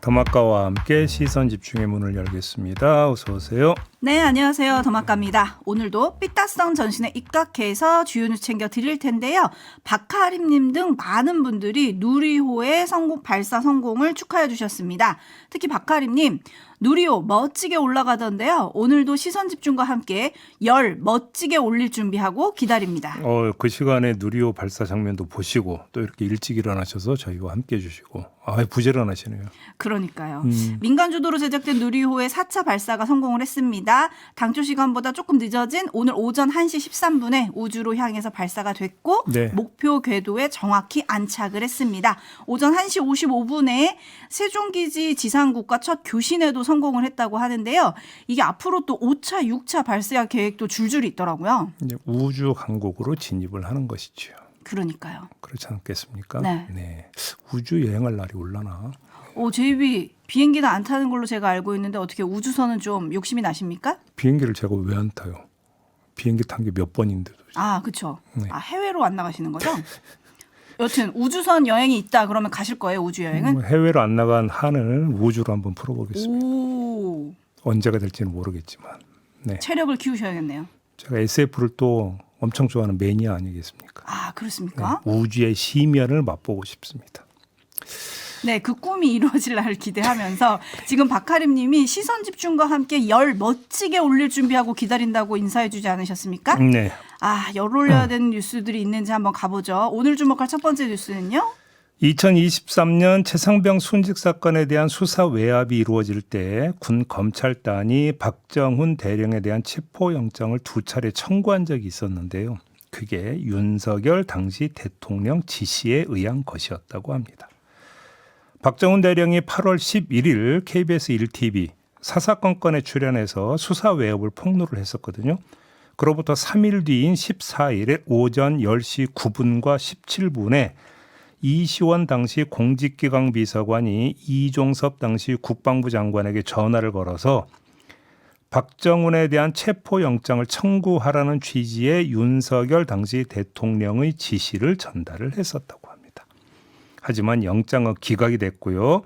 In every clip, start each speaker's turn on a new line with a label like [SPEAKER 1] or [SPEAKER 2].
[SPEAKER 1] 더마카와 함께 시선 집중의 문을 열겠습니다. 어서 오세요.
[SPEAKER 2] 네, 안녕하세요. 더마카입니다. 오늘도 삐따성 전신에 입각해서 주요 뉴스 챙겨 드릴 텐데요. 박하림님 등 많은 분들이 누리호의 발사 성공을 축하해 주셨습니다. 특히 박하림님, 누리호 멋지게 올라가던데요. 오늘도 시선 집중과 함께 열 멋지게 올릴 준비하고 기다립니다.
[SPEAKER 1] 그 시간에 누리호 발사 장면도 보시고 또 이렇게 일찍 일어나셔서 저희와 함께 해주시고 부지런하시네요.
[SPEAKER 2] 그러니까요. 민간 주도로 제작된 누리호의 4차 발사가 성공을 했습니다. 당초 시간보다 조금 늦어진 오늘 오전 1시 13분에 우주로 향해서 발사가 됐고
[SPEAKER 1] 네.
[SPEAKER 2] 목표 궤도에 정확히 안착을 했습니다. 오전 1시 55분에 세종기지 지상국과 첫 교신에도 성공을 했다고 하는데요. 이게 앞으로 또 5차, 6차 발사 계획도 줄줄이 있더라고요.
[SPEAKER 1] 이제 우주 강국으로 진입을 하는 것이죠.
[SPEAKER 2] 그러니까요.
[SPEAKER 1] 그렇지 않겠습니까?
[SPEAKER 2] 네.
[SPEAKER 1] 우주 여행할 날이 올라나?
[SPEAKER 2] JB 비행기는 안 타는 걸로 제가 알고 있는데 어떻게 우주선은 좀 욕심이 나십니까?
[SPEAKER 1] 비행기를 제가 왜 안 타요? 비행기 탄 게 몇 번인데도.
[SPEAKER 2] 그렇죠.
[SPEAKER 1] 네.
[SPEAKER 2] 해외로 안 나가시는 거죠? 여튼 우주선 여행이 있다 그러면 가실 거예요, 우주 여행은?
[SPEAKER 1] 해외로 안 나간 한을 우주로 한번 풀어보겠습니다.
[SPEAKER 2] 오,
[SPEAKER 1] 언제가 될지는 모르겠지만. 네.
[SPEAKER 2] 체력을 키우셔야겠네요.
[SPEAKER 1] 제가 SF를 또 엄청 좋아하는 매니아 아니겠습니까?
[SPEAKER 2] 그렇습니까?
[SPEAKER 1] 네, 우주의 심연을 맛보고 싶습니다.
[SPEAKER 2] 네, 그 꿈이 이루어질 날을 기대하면서 지금 박하림님이 시선 집중과 함께 열 멋지게 올릴 준비하고 기다린다고 인사해 주지 않으셨습니까?
[SPEAKER 1] 네.
[SPEAKER 2] 열 올려야 되는 뉴스들이 있는지 한번 가보죠. 오늘 주목할 첫 번째 뉴스는요.
[SPEAKER 1] 2023년 최상병 순직 사건에 대한 수사 외압이 이루어질 때 군 검찰단이 박정훈 대령에 대한 체포영장을 2차례 청구한 적이 있었는데요. 그게 윤석열 당시 대통령 지시에 의한 것이었다고 합니다. 박정훈 대령이 8월 11일 KBS 1TV 사사건건에 출연해서 수사 외압을 폭로를 했었거든요. 그로부터 3일 뒤인 14일에 오전 10시 9분과 17분에 이시원 당시 공직기강 비서관이 이종섭 당시 국방부 장관에게 전화를 걸어서 박정훈에 대한 체포영장을 청구하라는 취지의 윤석열 당시 대통령의 지시를 전달을 했었다고 합니다. 하지만 영장은 기각이 됐고요.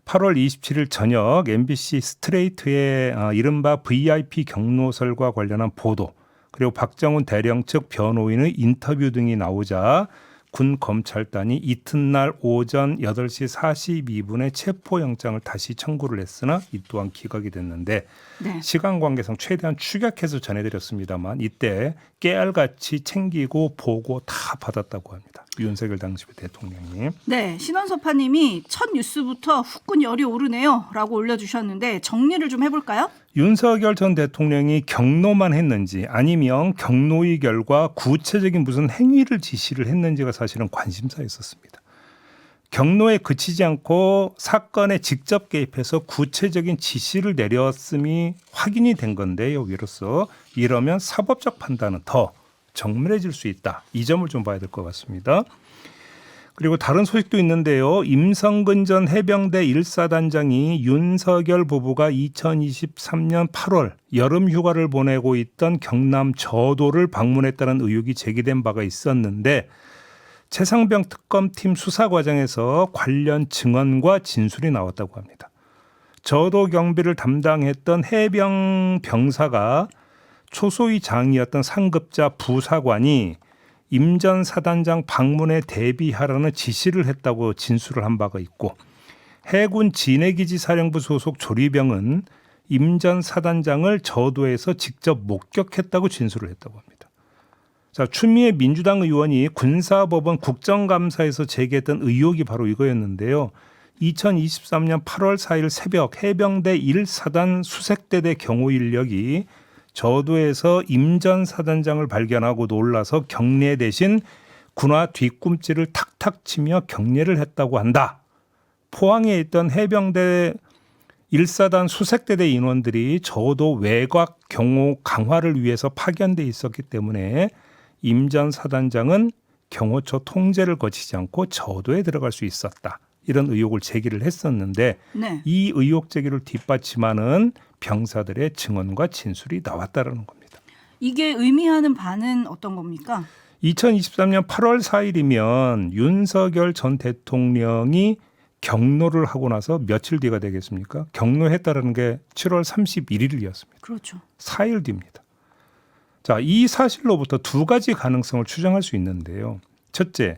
[SPEAKER 1] 8월 27일 저녁 MBC 스트레이트의 이른바 VIP 경로설과 관련한 보도 그리고 박정훈 대령 측 변호인의 인터뷰 등이 나오자 군 검찰단이 이튿날 오전 8시 42분에 체포영장을 다시 청구를 했으나 이 또한 기각이 됐는데
[SPEAKER 2] 네.
[SPEAKER 1] 시간 관계상 최대한 축약해서 전해드렸습니다만 이때 깨알같이 챙기고 보고 다 받았다고 합니다. 윤석열 당시 대통령님.
[SPEAKER 2] 네, 신원섭파님이 첫 뉴스부터 후끈 열이 오르네요 라고 올려주셨는데 정리를 좀 해볼까요?
[SPEAKER 1] 윤석열 전 대통령이 경로만 했는지 아니면 경로의 결과 구체적인 무슨 행위를 지시를 했는지가 사실은 관심사였었습니다. 경로에 그치지 않고 사건에 직접 개입해서 구체적인 지시를 내렸음이 확인이 된 건데요. 이로써 이러면 사법적 판단은 더 정밀해질 수 있다. 이 점을 좀 봐야 될 것 같습니다. 그리고 다른 소식도 있는데요. 임성근 전 해병대 1사단장이 윤석열 부부가 2023년 8월 여름 휴가를 보내고 있던 경남 저도를 방문했다는 의혹이 제기된 바가 있었는데 최상병 특검팀 수사 과정에서 관련 증언과 진술이 나왔다고 합니다. 저도 경비를 담당했던 해병 병사가 초소위 장이었던 상급자 부사관이 임 전 사단장 방문에 대비하라는 지시를 했다고 진술을 한 바가 있고 해군 진해기지 사령부 소속 조리병은 임 전 사단장을 저도에서 직접 목격했다고 진술을 했다고 합니다. 자, 추미애 민주당 의원이 군사법원 국정감사에서 제기했던 의혹이 바로 이거였는데요. 2023년 8월 4일 새벽 해병대 1사단 수색대대 경호 인력이 저도에서 임 전 사단장을 발견하고 놀라서 경례 대신 군화 뒤꿈치를 탁탁 치며 경례를 했다고 한다. 포항에 있던 해병대 1사단 수색대대 인원들이 저도 외곽 경호 강화를 위해서 파견돼 있었기 때문에 임 전 사단장은 경호처 통제를 거치지 않고 저도에 들어갈 수 있었다. 이런 의혹을 제기를 했었는데
[SPEAKER 2] 네.
[SPEAKER 1] 이 의혹 제기를 뒷받침하는 병사들의 증언과 진술이 나왔다는 겁니다.
[SPEAKER 2] 이게 의미하는 바는 어떤 겁니까?
[SPEAKER 1] 2023년 8월 4일이면 윤석열 전 대통령이 경로를 하고 나서 며칠 뒤가 되겠습니까? 경로했다는 게 7월 31일이었습니다.
[SPEAKER 2] 그렇죠.
[SPEAKER 1] 4일 뒤입니다. 자, 이 사실로부터 두 가지 가능성을 추정할 수 있는데요. 첫째,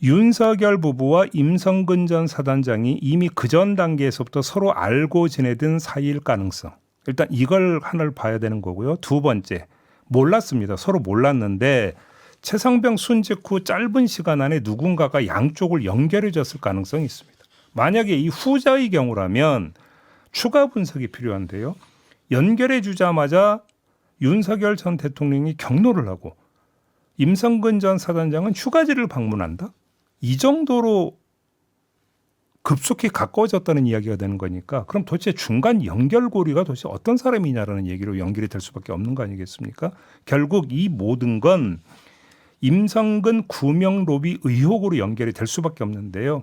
[SPEAKER 1] 윤석열 부부와 임성근 전 사단장이 이미 그전 단계에서부터 서로 알고 지내던 사이일 가능성. 일단 이걸 하나를 봐야 되는 거고요. 두 번째, 몰랐습니다. 서로 몰랐는데 최상병 순직 후 짧은 시간 안에 누군가가 양쪽을 연결해 줬을 가능성이 있습니다. 만약에 이 후자의 경우라면 추가 분석이 필요한데요. 연결해 주자마자 윤석열 전 대통령이 경로를 하고 임성근 전 사단장은 휴가지를 방문한다? 이 정도로 급속히 가까워졌다는 이야기가 되는 거니까 그럼 도대체 중간 연결고리가 도대체 어떤 사람이냐라는 얘기로 연결이 될 수밖에 없는 거 아니겠습니까? 결국 이 모든 건 임성근 구명 로비 의혹으로 연결이 될 수밖에 없는데요.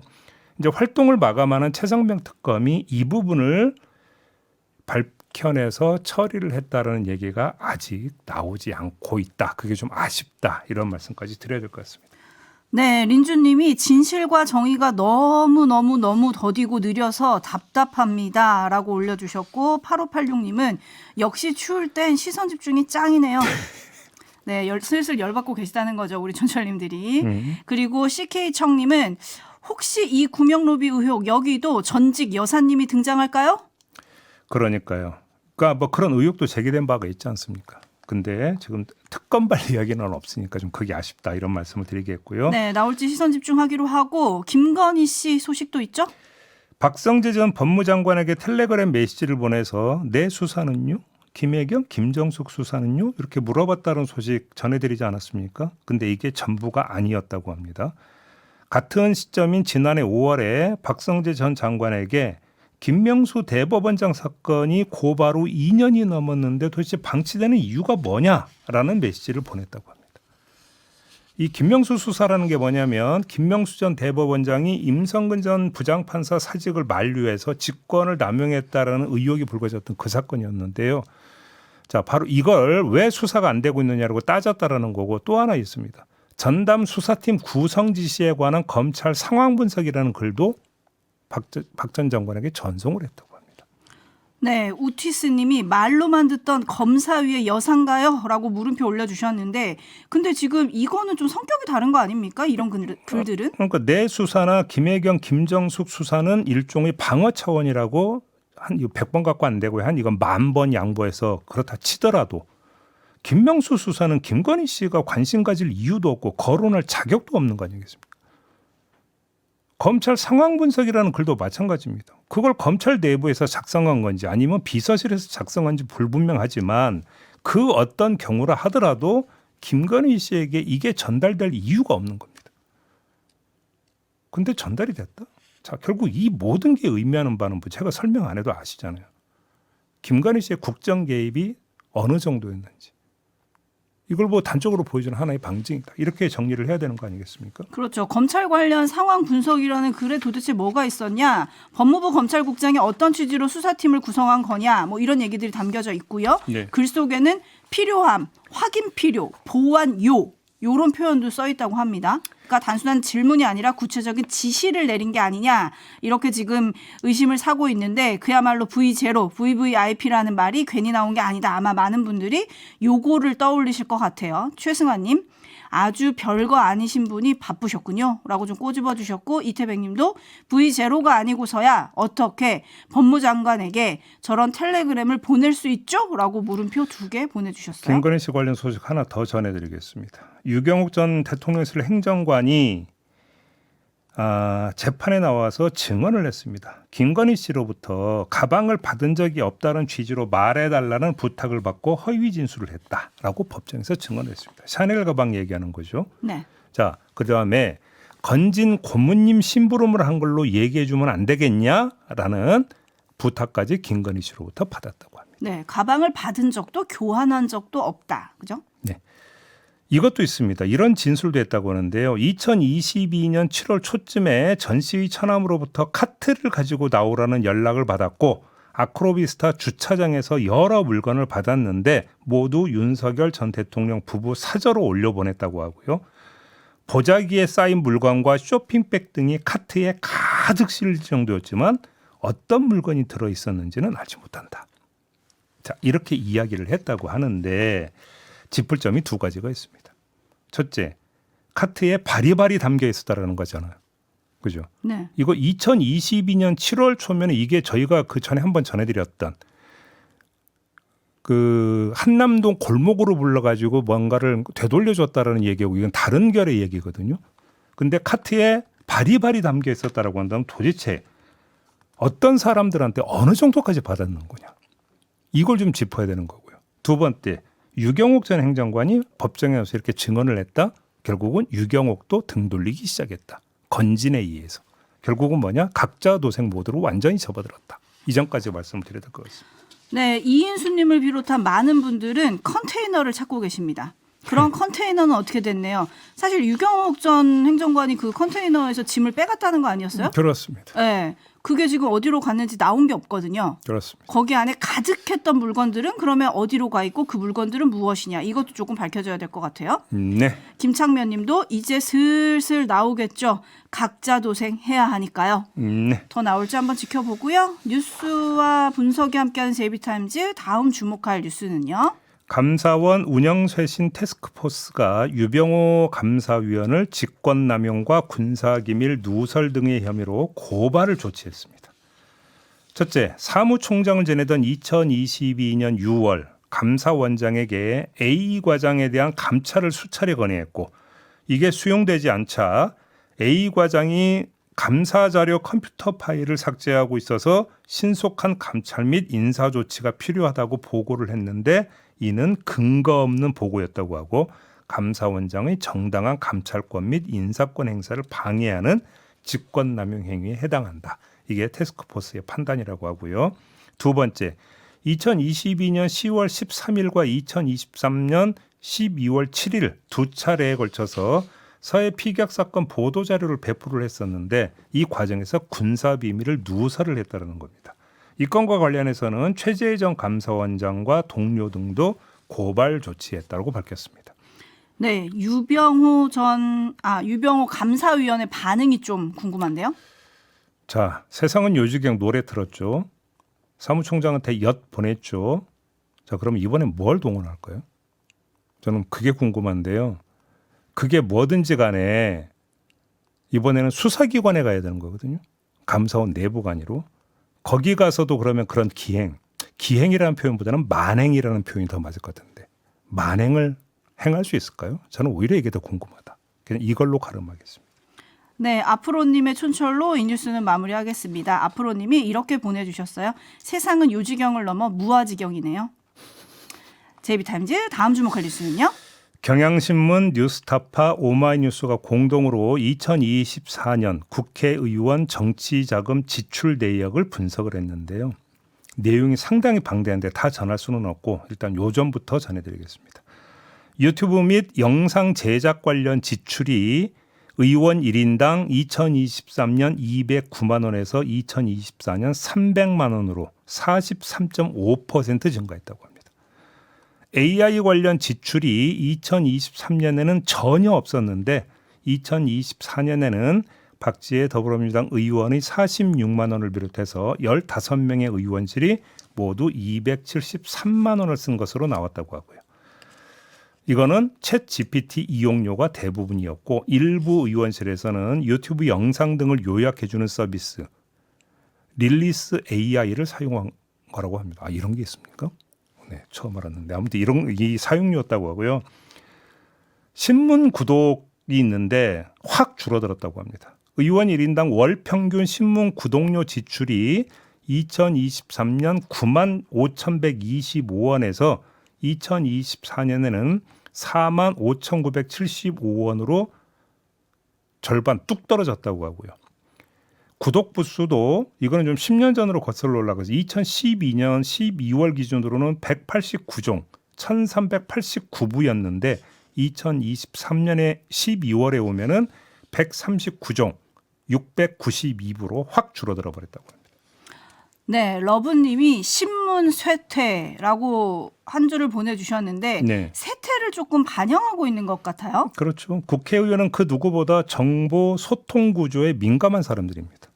[SPEAKER 1] 이제 활동을 마감하는 최상병 특검이 이 부분을 밝혀내서 처리를 했다라는 얘기가 아직 나오지 않고 있다. 그게 좀 아쉽다. 이런 말씀까지 드려야 될 것 같습니다.
[SPEAKER 2] 네, 린주님이 진실과 정의가 너무 더디고 느려서 답답합니다라고 올려주셨고 8586님은 역시 추울 땐 시선 집중이 짱이네요. 네, 슬슬 열받고 계시다는 거죠, 우리 촌철님들이. 그리고 CK청님은 혹시 이 구명로비 의혹 여기도 전직 여사님이 등장할까요?
[SPEAKER 1] 그러니까요. 그러니까 뭐 그런 의혹도 제기된 바가 있지 않습니까? 근데 지금 특검발 이야기는 없으니까 좀 그게 아쉽다 이런 말씀을 드리겠고요.
[SPEAKER 2] 네, 나올지 시선 집중하기로 하고 김건희 씨 소식도 있죠?
[SPEAKER 1] 박성재 전 법무장관에게 텔레그램 메시지를 보내서 내 수사는요? 김혜경, 김정숙 수사는요? 이렇게 물어봤다는 소식 전해드리지 않았습니까? 근데 이게 전부가 아니었다고 합니다. 같은 시점인 지난해 5월에 박성재 전 장관에게 김명수 대법원장 사건이 고발 후 2년이 넘었는데 도대체 방치되는 이유가 뭐냐라는 메시지를 보냈다고 합니다. 이 김명수 수사라는 게 뭐냐면 김명수 전 대법원장이 임성근 전 부장판사 사직을 만류해서 직권을 남용했다라는 의혹이 불거졌던 그 사건이었는데요. 자, 바로 이걸 왜 수사가 안 되고 있느냐고 따졌다라는 거고 또 하나 있습니다. 전담 수사팀 구성 지시에 관한 검찰 상황 분석이라는 글도 박 전 장관에게 전송을 했다고 합니다.
[SPEAKER 2] 네, 우티스님이 말로만 듣던 검사위의 여상가요? 라고 물음표 올려주셨는데 근데 지금 이거는 좀 성격이 다른 거 아닙니까? 이런 글들은?
[SPEAKER 1] 그러니까 내 수사나 김혜경, 김정숙 수사는 일종의 방어 차원이라고 한 100번 갖고 안 되고요. 한 이건 10,000번 양보해서 그렇다 치더라도 김명수 수사는 김건희 씨가 관심 가질 이유도 없고 거론할 자격도 없는 거 아니겠습니까? 검찰 상황 분석이라는 글도 마찬가지입니다. 그걸 검찰 내부에서 작성한 건지 아니면 비서실에서 작성한지 불분명하지만 그 어떤 경우라 하더라도 김건희 씨에게 이게 전달될 이유가 없는 겁니다. 근데 전달이 됐다? 자, 결국 이 모든 게 의미하는 바는 뭐 제가 설명 안 해도 아시잖아요. 김건희 씨의 국정 개입이 어느 정도였는지. 이걸 뭐 단적으로 보여주는 하나의 방증이다. 이렇게 정리를 해야 되는 거 아니겠습니까?
[SPEAKER 2] 그렇죠. 검찰 관련 상황 분석이라는 글에 도대체 뭐가 있었냐. 법무부 검찰국장이 어떤 취지로 수사팀을 구성한 거냐. 뭐 이런 얘기들이 담겨져 있고요.
[SPEAKER 1] 네.
[SPEAKER 2] 글 속에는 필요함, 확인 필요, 보완 요. 요런 표현도 써 있다고 합니다. 그러니까 단순한 질문이 아니라 구체적인 지시를 내린 게 아니냐 이렇게 지금 의심을 사고 있는데 그야말로 V0, VVIP라는 말이 괜히 나온 게 아니다. 아마 많은 분들이 요거를 떠올리실 것 같아요. 최승환님. 아주 별거 아니신 분이 바쁘셨군요. 라고 좀 꼬집어 주셨고 이태백 님도 V0가 아니고서야 어떻게 법무장관에게 저런 텔레그램을 보낼 수 있죠? 라고 물음표 2개 보내주셨어요.
[SPEAKER 1] 김건희 씨 관련 소식 하나 더 전해드리겠습니다. 유경욱 전 대통령실 행정관이 재판에 나와서 증언을 했습니다. 김건희 씨로부터 가방을 받은 적이 없다는 취지로 말해달라는 부탁을 받고 허위 진술을 했다라고 법정에서 증언했습니다. 샤넬 가방 얘기하는 거죠.
[SPEAKER 2] 네.
[SPEAKER 1] 자, 그다음에 건진 고문님 심부름을 한 걸로 얘기해 주면 안 되겠냐라는 부탁까지 김건희 씨로부터 받았다고 합니다.
[SPEAKER 2] 네, 가방을 받은 적도 교환한 적도 없다. 그죠?
[SPEAKER 1] 네. 이것도 있습니다. 이런 진술도 했다고 하는데요. 2022년 7월 초쯤에 전시의 처남으로부터 카트를 가지고 나오라는 연락을 받았고 아크로비스타 주차장에서 여러 물건을 받았는데 모두 윤석열 전 대통령 부부 사저로 올려보냈다고 하고요. 보자기에 쌓인 물건과 쇼핑백 등이 카트에 가득 실릴 정도였지만 어떤 물건이 들어있었는지는 알지 못한다. 자, 이렇게 이야기를 했다고 하는데 짚을 점이 두 가지가 있습니다. 첫째, 카트에 바리바리 담겨 있었다라는 거잖아요. 그죠?
[SPEAKER 2] 네.
[SPEAKER 1] 이거 2022년 7월 초면 이게 저희가 그 전에 한번 전해드렸던 그 한남동 골목으로 불러가지고 뭔가를 되돌려줬다라는 얘기하고 이건 다른 결의 얘기거든요. 근데 카트에 바리바리 담겨 있었다라고 한다면 도대체 어떤 사람들한테 어느 정도까지 받았는 거냐. 이걸 좀 짚어야 되는 거고요. 두 번째, 유경옥 전 행정관이 법정에 와서 이렇게 증언을 했다. 결국은 유경옥도 등 돌리기 시작했다. 건진에 의해서. 결국은 뭐냐? 각자 도생 모드로 완전히 접어들었다. 이전까지 말씀을 드려야 될 것 같습니다.
[SPEAKER 2] 네, 이인수님을 비롯한 많은 분들은 컨테이너를 찾고 계십니다. 그런 컨테이너는 어떻게 됐네요. 사실 유경옥 전 행정관이 그 컨테이너에서 짐을 빼갔다는 거 아니었어요?
[SPEAKER 1] 그렇습니다.
[SPEAKER 2] 네, 그게 지금 어디로 갔는지 나온 게 없거든요.
[SPEAKER 1] 그렇습니다.
[SPEAKER 2] 거기 안에 가득했던 물건들은 그러면 어디로 가 있고 그 물건들은 무엇이냐 이것도 조금 밝혀져야 될 것 같아요.
[SPEAKER 1] 네.
[SPEAKER 2] 김창면 님도 이제 슬슬 나오겠죠. 각자 도생해야 하니까요.
[SPEAKER 1] 네.
[SPEAKER 2] 더 나올지 한번 지켜보고요. 뉴스와 분석이 함께하는 제이비타임즈 다음 주목할 뉴스는요.
[SPEAKER 1] 감사원 운영쇄신 태스크포스가 유병호 감사위원을 직권남용과 군사기밀 누설 등의 혐의로 고발을 조치했습니다. 첫째, 사무총장을 지내던 2022년 6월 감사원장에게 A 과장에 대한 감찰을 수차례 건의했고 이게 수용되지 않자 A 과장이 감사자료 컴퓨터 파일을 삭제하고 있어서 신속한 감찰 및 인사 조치가 필요하다고 보고를 했는데 이는 근거 없는 보고였다고 하고 감사원장의 정당한 감찰권 및 인사권 행사를 방해하는 직권남용 행위에 해당한다. 이게 태스크포스의 판단이라고 하고요. 두 번째, 2022년 10월 13일과 2023년 12월 7일 두 차례에 걸쳐서 서해 피격 사건 보도 자료를 배포를 했었는데 이 과정에서 군사 비밀을 누설을 했다는 겁니다. 이 건과 관련해서는 최재희 전 감사원장과 동료 등도 고발 조치했다고 밝혔습니다.
[SPEAKER 2] 네, 유병호 감사위원의 반응이 좀 궁금한데요.
[SPEAKER 1] 자, 세상은 요지경 노래 틀었죠. 사무총장한테 엿 보냈죠. 자, 그럼 이번엔 뭘 동원할까요? 저는 그게 궁금한데요. 그게 뭐든지 간에 이번에는 수사기관에 가야 되는 거거든요. 감사원 내부관이로. 거기 가서도 그러면 그런 기행이라는 표현보다는 만행이라는 표현이 더 맞을 것 같은데 만행을 행할 수 있을까요? 저는 오히려 이게 더 궁금하다. 그냥 이걸로 가름하겠습니다.
[SPEAKER 2] 네, 앞으로님의 촌철로 이 뉴스는 마무리하겠습니다. 앞으로님이 이렇게 보내주셨어요. 세상은 요지경을 넘어 무아지경이네요. 제이비타임즈 다음 주목할 뉴스는요.
[SPEAKER 1] 경향신문, 뉴스타파, 오마이뉴스가 공동으로 2024년 국회의원 정치자금 지출 내역을 분석을 했는데요. 내용이 상당히 방대한데 다 전할 수는 없고 일단 요점부터 전해드리겠습니다. 유튜브 및 영상 제작 관련 지출이 의원 1인당 2023년 209만 원에서 2024년 300만 원으로 43.5% 증가했다고 합니다. AI 관련 지출이 2023년에는 전혀 없었는데 2024년에는 박지혜 더불어민주당 의원의 46만 원을 비롯해서 15명의 의원실이 모두 273만 원을 쓴 것으로 나왔다고 하고요. 이거는 챗 GPT 이용료가 대부분이었고 일부 의원실에서는 유튜브 영상 등을 요약해주는 서비스 릴리스 AI를 사용한 거라고 합니다. 아, 이런 게 있습니까? 네, 처음 알았는데 아무튼 이 사용료였다고 하고요. 신문 구독이 있는데 확 줄어들었다고 합니다. 의원 1인당 월 평균 신문 구독료 지출이 2023년 9만 5,125원에서 2024년에는 4만 5,975원으로 절반 뚝 떨어졌다고 하고요. 구독 부수도 이거는 좀 10년 전으로 거슬러 올라가서 2012년 12월 기준으로는 189종 1389부였는데 2023년에 12월에 오면은 139종 692부로 확 줄어들어 버렸다고 합니다.
[SPEAKER 2] 네, 러브님이 신문 쇠퇴라고 한 줄을 보내주셨는데
[SPEAKER 1] 네.
[SPEAKER 2] 쇠퇴를 조금 반영하고 있는 것 같아요.
[SPEAKER 1] 그렇죠. 국회의원은 그 누구보다 정보 소통 구조에 민감한 사람들입니다.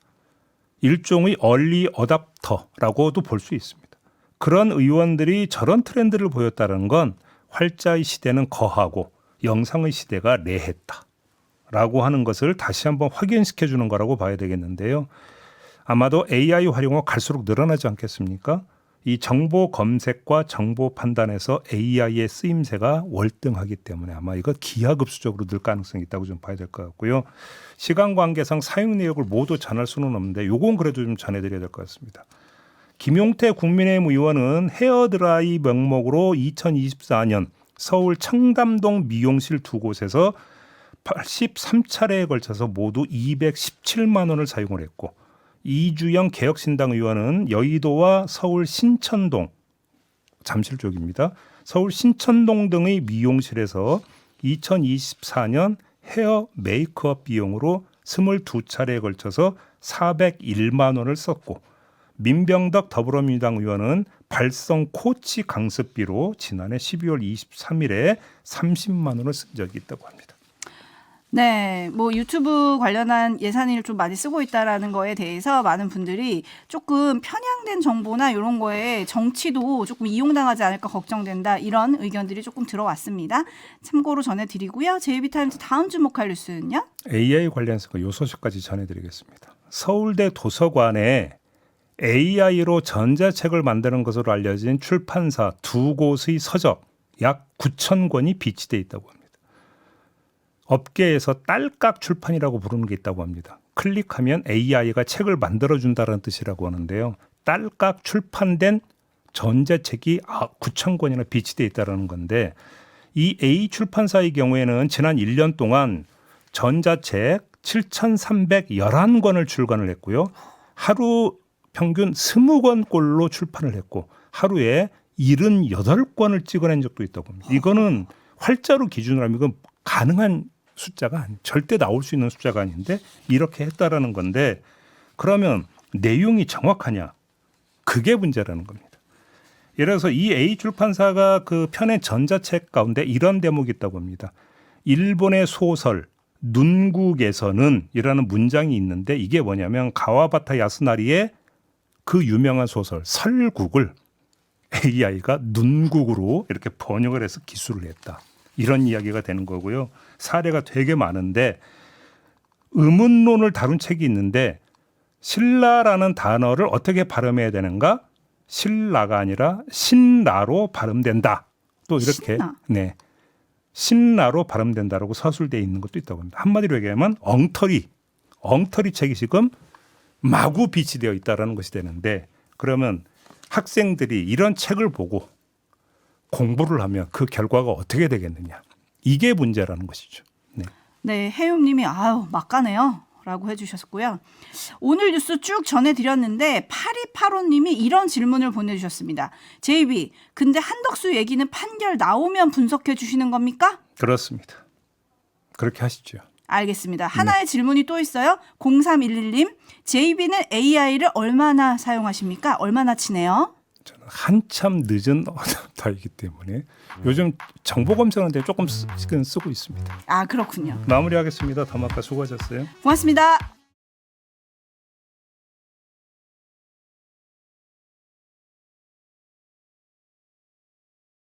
[SPEAKER 1] 일종의 얼리 어답터라고도 볼 수 있습니다. 그런 의원들이 저런 트렌드를 보였다는 건 활자의 시대는 거하고 영상의 시대가 레했다라고 하는 것을 다시 한번 확인시켜 주는 거라고 봐야 되겠는데요. 아마도 AI 활용은 갈수록 늘어나지 않겠습니까? 이 정보 검색과 정보 판단에서 AI의 쓰임새가 월등하기 때문에 아마 이거 기하급수적으로 늘 가능성이 있다고 좀 봐야 될 것 같고요. 시간 관계상 사용 내역을 모두 전할 수는 없는데 요건 그래도 좀 전해드려야 될 것 같습니다. 김용태 국민의힘 의원은 헤어드라이 명목으로 2024년 서울 청담동 미용실 두 곳에서 83차례에 걸쳐서 모두 217만 원을 사용을 했고 이주영 개혁신당 의원은 여의도와 서울 신천동, 잠실 쪽입니다. 서울 신천동 등의 미용실에서 2024년 헤어 메이크업 비용으로 22차례에 걸쳐서 401만 원을 썼고 민병덕 더불어민주당 의원은 발성 코치 강습비로 지난해 12월 23일에 30만 원을 쓴 적이 있다고 합니다.
[SPEAKER 2] 네, 뭐 유튜브 관련한 예산을 좀 많이 쓰고 있다라는 거에 대해서 많은 분들이 조금 편향된 정보나 이런 거에 정치도 조금 이용당하지 않을까 걱정된다 이런 의견들이 조금 들어왔습니다. 참고로 전해드리고요. JB타임즈 다음 주목할 뉴스는요?
[SPEAKER 1] AI 관련해서 요 소식까지 전해드리겠습니다. 서울대 도서관에 AI로 전자책을 만드는 것으로 알려진 출판사 두 곳의 서적 약 9천 권이 비치되어 있다고 합니다. 업계에서 딸깍 출판이라고 부르는 게 있다고 합니다. 클릭하면 AI가 책을 만들어준다는 뜻이라고 하는데요. 딸깍 출판된 전자책이 9천 권이나 비치되어 있다는 건데 이 A 출판사의 경우에는 지난 1년 동안 전자책 7,311권을 출간을 했고요. 하루 평균 20권꼴로 출판을 했고 하루에 78권을 찍어낸 적도 있다고 합니다. 이거는 활자로 기준으로 하면 이건 가능한 숫자가 절대 나올 수 있는 숫자가 아닌데 이렇게 했다라는 건데 그러면 내용이 정확하냐? 그게 문제라는 겁니다. 예를 들어서 이 A 출판사가 그 펴낸 전자책 가운데 이런 대목이 있다고 합니다. 일본의 소설 눈국에서는 이라는 문장이 있는데 이게 뭐냐면 가와바타 야스나리의 그 유명한 소설 설국을 AI가 눈국으로 이렇게 번역을 해서 기술을 했다. 이런 이야기가 되는 거고요. 사례가 되게 많은데 의문론을 다룬 책이 있는데 신라라는 단어를 어떻게 발음해야 되는가? 신라가 아니라 신라로 발음된다. 또 이렇게
[SPEAKER 2] 신라.
[SPEAKER 1] 네, 신라로 발음된다라고 서술되어 있는 것도 있다고 합니다. 한마디로 얘기하면 엉터리 책이 지금 마구 비치되어 있다라는 것이 되는데 그러면 학생들이 이런 책을 보고 공부를 하면 그 결과가 어떻게 되겠느냐. 이게 문제라는 것이죠. 네.
[SPEAKER 2] 네, 해움님이 아유 막가네요 라고 해주셨고요. 오늘 뉴스 쭉 전해드렸는데 8285님이 이런 질문을 보내주셨습니다. JB, 근데 한덕수 얘기는 판결 나오면 분석해 주시는 겁니까?
[SPEAKER 1] 그렇습니다. 그렇게 하시죠.
[SPEAKER 2] 알겠습니다. 하나의 질문이 또 있어요. 0311님, JB는 AI를 얼마나 사용하십니까? 얼마나 치네요?
[SPEAKER 1] 저는 한참 늦은 어답터이기 때문에 요즘 정보 검색하는데 조금 쓰고 있습니다.
[SPEAKER 2] 아, 그렇군요.
[SPEAKER 1] 마무리하겠습니다. 더마카 수고하셨어요.
[SPEAKER 2] 고맙습니다.